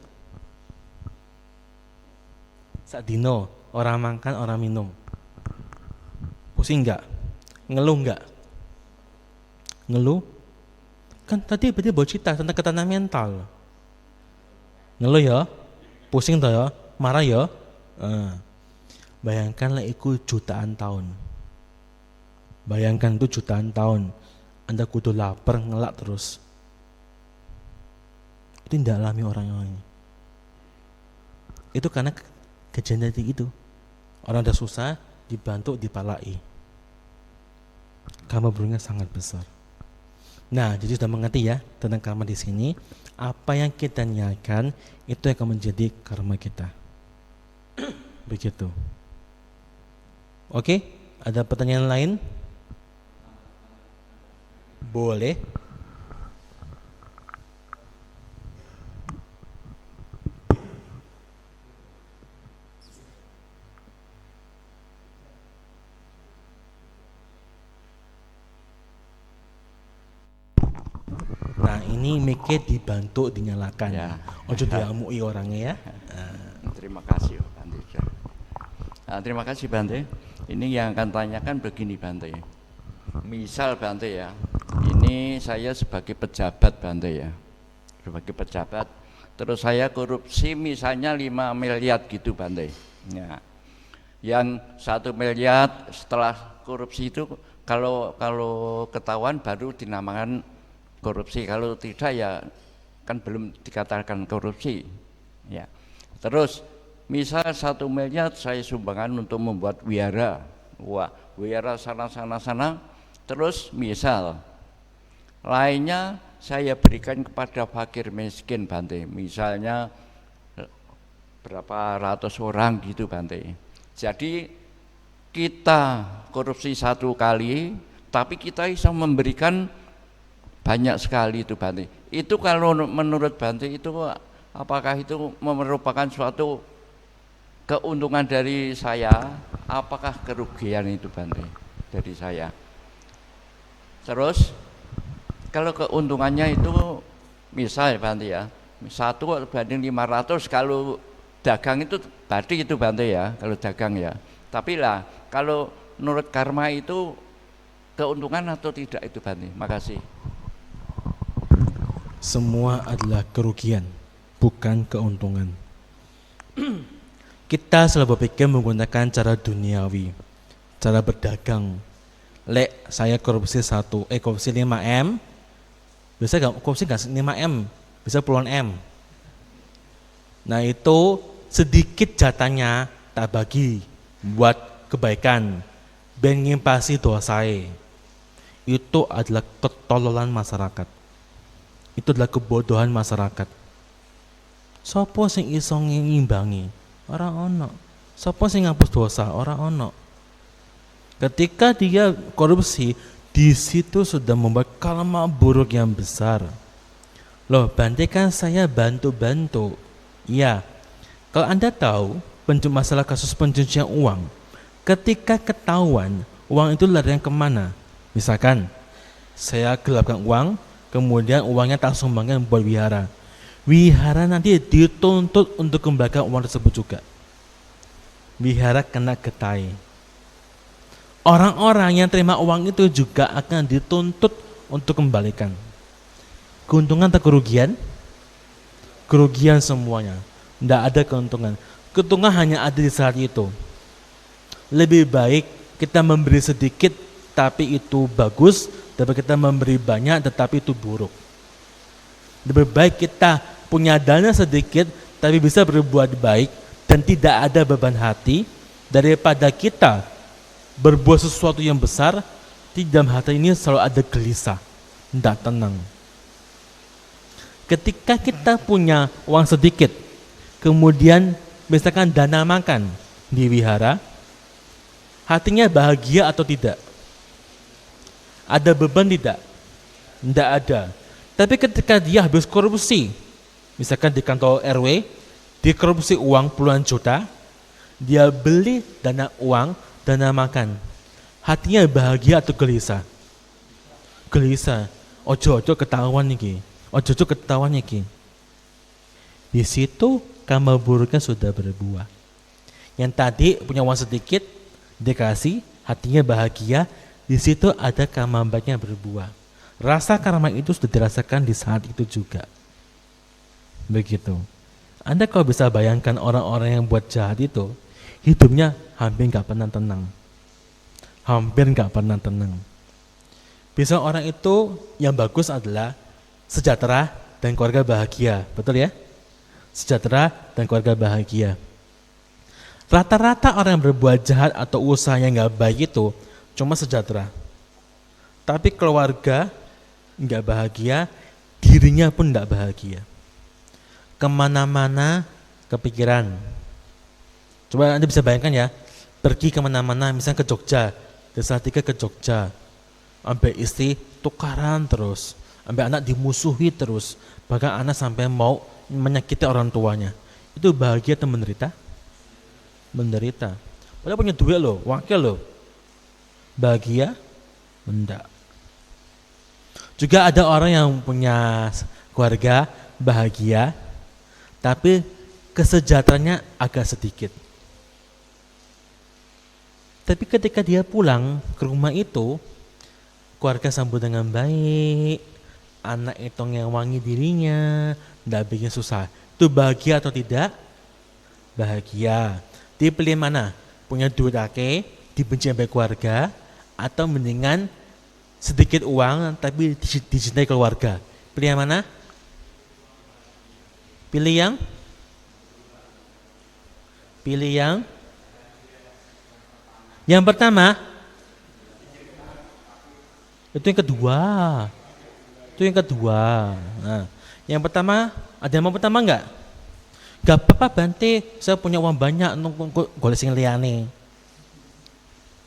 Sadino orang makan orang minum, pusing enggak? Ngeluh enggak? Ngeluh? Kan tadi berarti bawa cerita tentang ketahanan mental. Ngeluh ya? Pusing toh ya? Marah ya? Bayangkanlah itu jutaan tahun. Bayangkan itu jutaan tahun. Anda kudu lapar, ngelak terus. Itu tidak alami orang ini. Itu karena kejadian tadi itu. Orang udah susah, dibantu, dipalai. Karma buruknya sangat besar. Nah, jadi sudah mengerti ya tentang karma di sini. Apa yang kita niatkan itu akan menjadi karma kita. Begitu. Oke, ada pertanyaan lain? Boleh. Nah, ini mic-nya dibantu dinyalakan. Ya. Ojo diamui orangnya ya. Terima kasih Bante. Terima kasih Bante. Ini yang akan tanyakan begini Bante. Misal Bante ya, ini saya sebagai pejabat Bante ya, sebagai pejabat, terus saya korupsi misalnya 5 miliar gitu Bante. Ya. Yang 1 miliar setelah korupsi itu kalau ketahuan baru dinamakan korupsi, kalau tidak ya kan belum dikatakan korupsi. Ya. Terus misal 1 miliar saya sumbangan untuk membuat wihara, wihara sana. Terus misal lainnya saya berikan kepada fakir miskin Bante, misalnya berapa ratus orang gitu Bante. Jadi kita korupsi 1 kali, tapi kita bisa memberikan banyak sekali itu Bante. Itu kalau menurut Bante itu apakah itu merupakan suatu keuntungan dari saya? Apakah kerugian itu Bante dari saya? Terus kalau keuntungannya itu misal Bante ya, 1 banding 500 kalau dagang itu tadi itu Bante ya, kalau dagang ya. Tapi lah kalau menurut karma itu keuntungan atau tidak itu Bante? Makasih. Semua adalah kerugian, bukan keuntungan. Kita selalu berpikir menggunakan cara duniawi, cara berdagang. Saya korupsi 5M, bisa gak korupsi gak 5M, bisa puluhan M. Nah itu sedikit jatahnya tak bagi buat kebaikan, ben ngimpasi dosa. Itu adalah ketololan masyarakat. Itu adalah kebodohan masyarakat. Sopo sing iso ngimbangi? Ora ono. Sopo sing ngapus dosa? Ora ono. Ketika dia korupsi, di situ sudah membuat karma buruk yang besar. Loh, Bante kan saya bantu-bantu. Iya. Kalau Anda tahu masalah kasus pencucian uang, ketika ketahuan uang itu larinya kemana? Misalkan saya gelapkan uang, kemudian uangnya tak sumbangkan buat wihara. Wihara nanti dituntut untuk kembalikan uang tersebut juga. Wihara kena getai. Orang-orang yang terima uang itu juga akan dituntut untuk kembalikan. Keuntungan atau kerugian? Kerugian semuanya. Tidak ada keuntungan. Keuntungan hanya ada di saat itu. Lebih baik kita memberi sedikit tapi itu bagus, daripada kita memberi banyak tetapi itu buruk. Lebih baik kita punya dana sedikit tapi bisa berbuat baik dan tidak ada beban hati, daripada kita berbuat sesuatu yang besar, di dalam hati ini selalu ada gelisah, tidak tenang. Ketika kita punya uang sedikit, kemudian misalkan dana makan di wihara, hatinya bahagia atau tidak? Ada beban tidak? Tidak ada. Tapi ketika dia habis korupsi, misalkan di kantor RW, dikorupsi uang puluhan juta, dia beli dana uang, dana makan, hatinya bahagia atau gelisah? Gelisah. Ojo-ojo ketahuan nih, ojo-ojo ketahuan nih. Di situ karma buruknya sudah berbuah. Yang tadi punya uang sedikit, dikasih, hatinya bahagia, di situ ada karma baiknya berbuah. Rasa karma itu sudah dirasakan di saat itu juga. Begitu. Anda kalau bisa bayangkan orang-orang yang buat jahat itu, hidupnya hampir gak pernah tenang. Hampir gak pernah tenang. Bisa orang itu yang bagus adalah sejahtera dan keluarga bahagia. Betul ya? Sejahtera dan keluarga bahagia. Rata-rata orang yang berbuat jahat atau usaha yang gak baik itu cuma sejahtera. Tapi keluarga gak bahagia, dirinya pun gak bahagia. Kemana-mana kepikiran. Coba Anda bisa bayangkan ya, pergi kemana-mana, misalnya ke Jogja, dari Salatiga ke Jogja, sampai istri tukaran terus, sampai anak dimusuhi terus, bahkan anak sampai mau menyakiti orang tuanya. Itu bahagia atau menderita? Menderita. Padahal punya duit loh, wakil loh. Bahagia? Enggak. Juga ada orang yang punya keluarga bahagia, tapi kesejahteraannya agak sedikit. Tapi ketika dia pulang ke rumah itu, keluarga sambut dengan baik, anak itu ngewangi dirinya, tidak bikin susah. Itu bahagia atau tidak? Bahagia. Dipilih mana? Punya duit akeh, dibenci sampai keluarga, atau mendingan sedikit uang tapi dicintai keluarga? Pilih yang mana? Pilih yang pertama. Itu yang kedua. Nah, yang pertama, ada yang mau pertama enggak? Gak apa-apa Bante, saya punya uang banyak untuk golek sing liyane.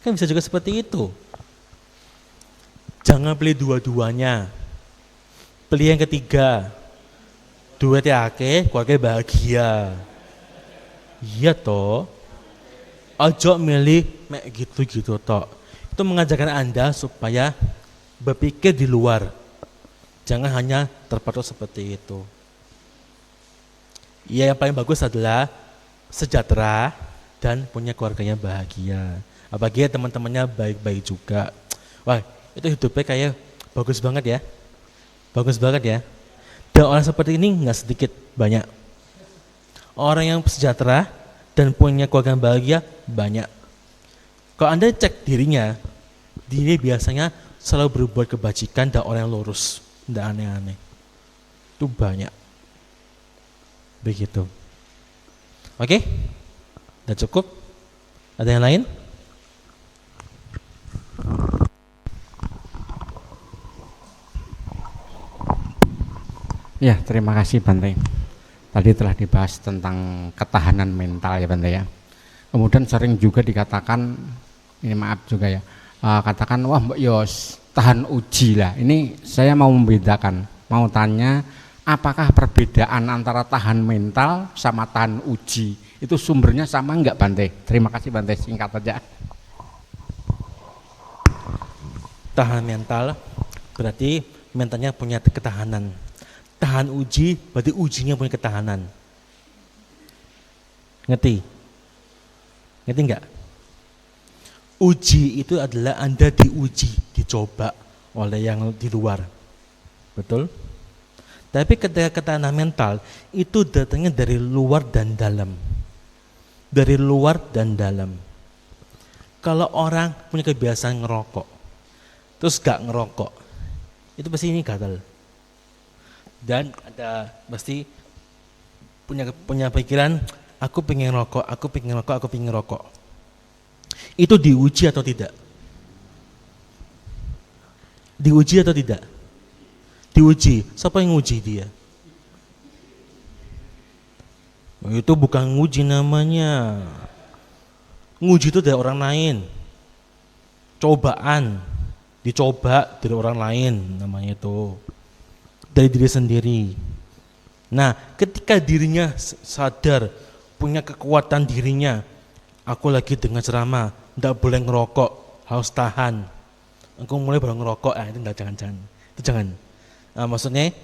Kan bisa juga seperti itu. Jangan pilih dua-duanya. Pilih yang ketiga. Duitnya akeh, keluarga bahagia. Iya toh. Ojo milih mek gitu-gitu toh. Itu mengajarkan Anda supaya berpikir di luar. Jangan hanya terpatok seperti itu. Ya, yang paling bagus adalah sejahtera dan punya keluarganya bahagia. Apalagi teman-temannya baik-baik juga. Wah, itu hidupnya kayak bagus banget ya. Bagus banget ya. Dan orang seperti ini nggak sedikit, banyak. Orang yang sejahtera dan punya keluarga yang bahagia banyak. Kalau Anda cek dirinya, diri biasanya selalu berbuat kebajikan dan orang yang lurus, tidak aneh-aneh. Itu banyak. Begitu. Oke? Udah cukup? Ada yang lain? Ya, terima kasih Bante. Tadi telah dibahas tentang ketahanan mental ya Bante ya. Kemudian sering juga dikatakan, ini maaf juga ya, katakan wah Mbak Yos tahan uji lah. Ini saya mau membedakan, mau tanya apakah perbedaan antara tahan mental sama tahan uji itu sumbernya sama enggak Bante? Terima kasih Bante, singkat aja. Tahan mental berarti mentalnya punya ketahanan. Tahan uji berarti ujinya punya ketahanan. Ngerti? Ngerti enggak? Uji itu adalah Anda diuji, dicoba oleh yang di luar. Betul? Tapi ketika ketahanan mental itu datangnya dari luar dan dalam. Dari luar dan dalam. Kalau orang punya kebiasaan ngerokok, terus gak ngerokok, itu pasti ini gatal. Dan ada pasti punya pikiran, aku pengen rokok, aku pengen rokok, aku pengen rokok. Itu diuji atau tidak? Diuji atau tidak? Diuji. Siapa yang nguji dia? Itu bukan nguji namanya. Nguji itu dari orang lain. Cobaan. Dicoba dari orang lain namanya itu. Dari diri sendiri. Nah, ketika dirinya sadar, punya kekuatan dirinya, aku lagi dengar ceramah, tidak boleh ngerokok, harus tahan. Aku mulai baru ngerokok, itu enggak, jangan. Itu jangan. Nah, maksudnya,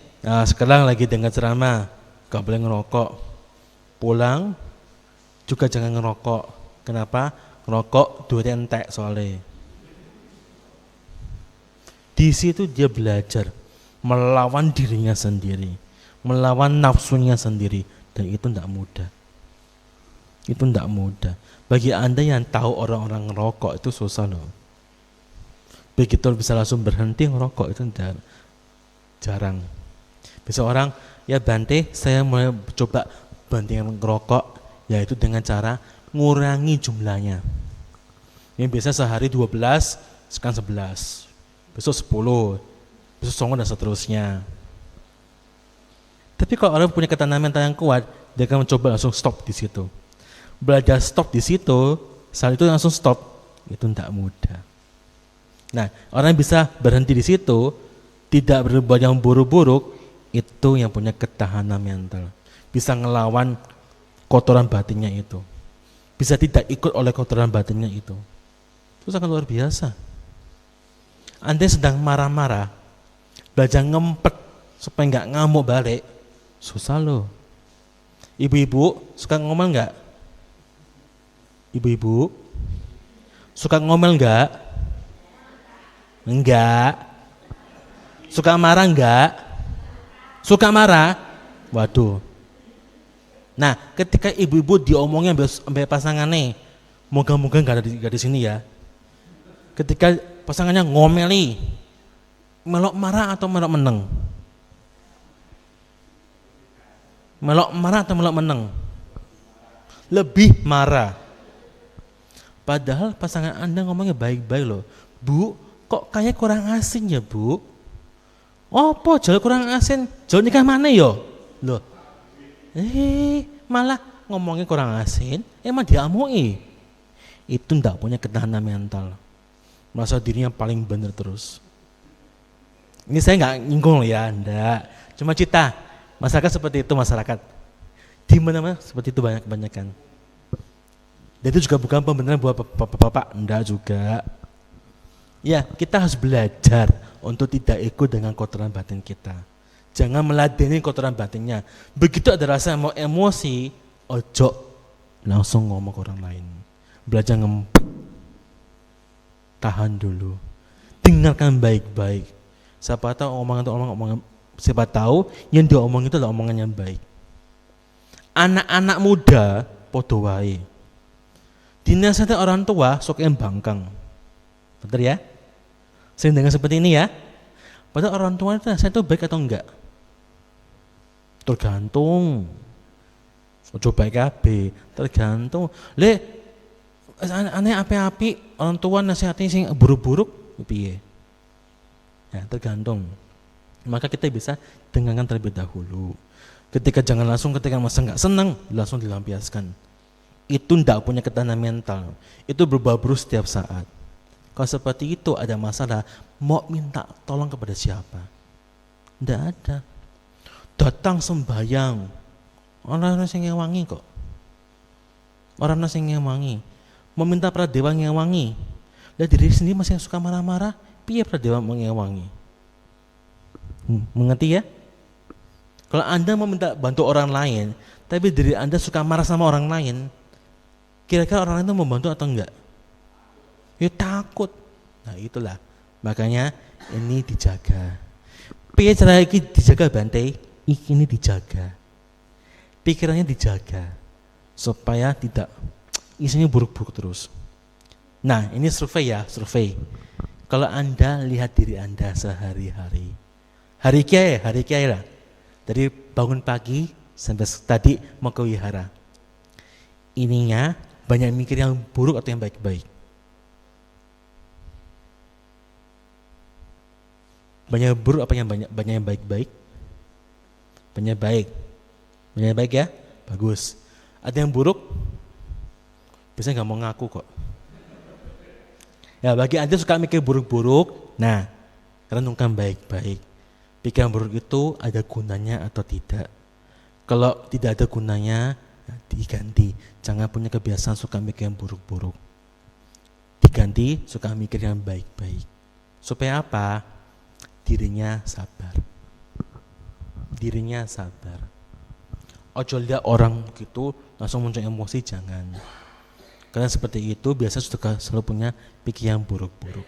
sekarang lagi dengar ceramah, gak boleh ngerokok. Pulang, juga jangan ngerokok. Kenapa? Ngerokok duitnya entek soalnya. Di situ dia belajar melawan dirinya sendiri, melawan nafsunya sendiri, dan itu tidak mudah. Itu tidak mudah. Bagi Anda yang tahu orang-orang ngerokok itu susah loh. Begitu bisa langsung berhenti ngerokok itu jarang. Bisa orang, ya Bante, saya mau coba berhenti ngerokok, yaitu dengan cara ngurangi jumlahnya. Yang biasa sehari 12, sekarang 11, besok 10, besok songong dan seterusnya. Tapi kalau orang punya ketahanan mental yang kuat, dia akan mencoba langsung stop di situ. Belajar stop di situ, saat itu langsung stop, itu tidak mudah. Nah, orang yang bisa berhenti di situ, tidak berbuat yang buruk-buruk, itu yang punya ketahanan mental. Bisa ngelawan kotoran batinnya itu. Bisa tidak ikut oleh kotoran batinnya itu. Itu sangat luar biasa. Anda sedang marah-marah, belajar ngempet supaya nggak ngamuk balik, susah loh. Ibu-ibu suka ngomel nggak? Ibu-ibu suka ngomel nggak? Enggak. Suka marah nggak? Suka marah? Waduh. Nah, ketika ibu-ibu diomongnya sampai pasangannya, moga-moga nggak ada di sini ya. Ketika pasangannya ngomeli, melok marah atau melok meneng? Melok marah atau melok meneng? Lebih marah. Padahal pasangan Anda ngomongnya baik-baik loh. Bu, kok kayak kurang asin ya Bu? Apa jauh kurang asin? Jauh nikah mana yo? Loh, malah ngomongnya kurang asin, emang diamui. Itu ndak punya ketahanan mental. Merasa dirinya paling benar terus. Ini saya nggak nyinggung ya, enggak. Cuma cerita, masyarakat seperti itu masyarakat. Di mana-mana seperti itu banyak kebanyakan. Dan itu juga bukan pembenaran buat bapak-bapak, enggak juga. Ya, kita harus belajar untuk tidak ikut dengan kotoran batin kita. Jangan meladeni kotoran batinnya. Begitu ada rasa mau emosi, ojo langsung ngomong ke orang lain. Belajar ngempet. tahan dulu. Dengarkan baik-baik. Siapa tahu omongan siapa tahu yang diomong itu adalah omongan yang baik. Anak-anak muda podo wae. Dinasihati orang tua sok bangkang. Betul ya? Saya dengar seperti ini ya. Padahal orang tua itu baik atau enggak? Tergantung. Ojo baik kabeh, tergantung. Aneh api-api orang tua nasihati sing buruk-buruk piye? Ya, tergantung. Maka kita bisa dengarkan terlebih dahulu. Jangan langsung ketika masa nggak senang langsung dilampiaskan. Itu ndak punya ketahanan mental. Itu berubah-ubah setiap saat. Kalau seperti itu ada masalah, mau minta tolong kepada siapa? Ndak ada. Datang sembahyang. Orang yang ngewangi kok. Orang yang ngewangi. Meminta pradewa ngewangi. Dan diri sendiri masih yang suka marah-marah, piye pradewa mengewangi? Mengerti ya? Kalau Anda meminta bantu orang lain, tapi diri Anda suka marah sama orang lain, kira-kira orang lain itu membantu atau enggak? Ya takut. Nah itulah, makanya ini dijaga. Piye cara ini dijaga Bante? Ini dijaga. Pikirannya dijaga, supaya tidak isinya buruk-buruk terus. Nah ini survei ya, survei. Kalau Anda lihat diri Anda sehari-hari, hari kiai lah. Dari bangun pagi sampai tadi mau ke wihara. Ininya banyak mikir yang buruk atau yang baik-baik? Banyak buruk apa yang banyak yang baik-baik? Banyak baik. Banyak baik ya? Bagus. Ada yang buruk? Biasanya nggak mau ngaku kok. Ya bagi Anda suka mikir buruk-buruk, nah renungkan baik-baik. Pikiran buruk itu ada gunanya atau tidak. Kalau tidak ada gunanya, diganti. Jangan punya kebiasaan suka mikir yang buruk-buruk. Diganti suka mikir yang baik-baik. Supaya apa? Dirinya sabar. Dirinya sabar. Ojo lihat orang gitu langsung muncul emosi, jangan. Karena seperti itu biasa suka selalu punya pikiran buruk-buruk.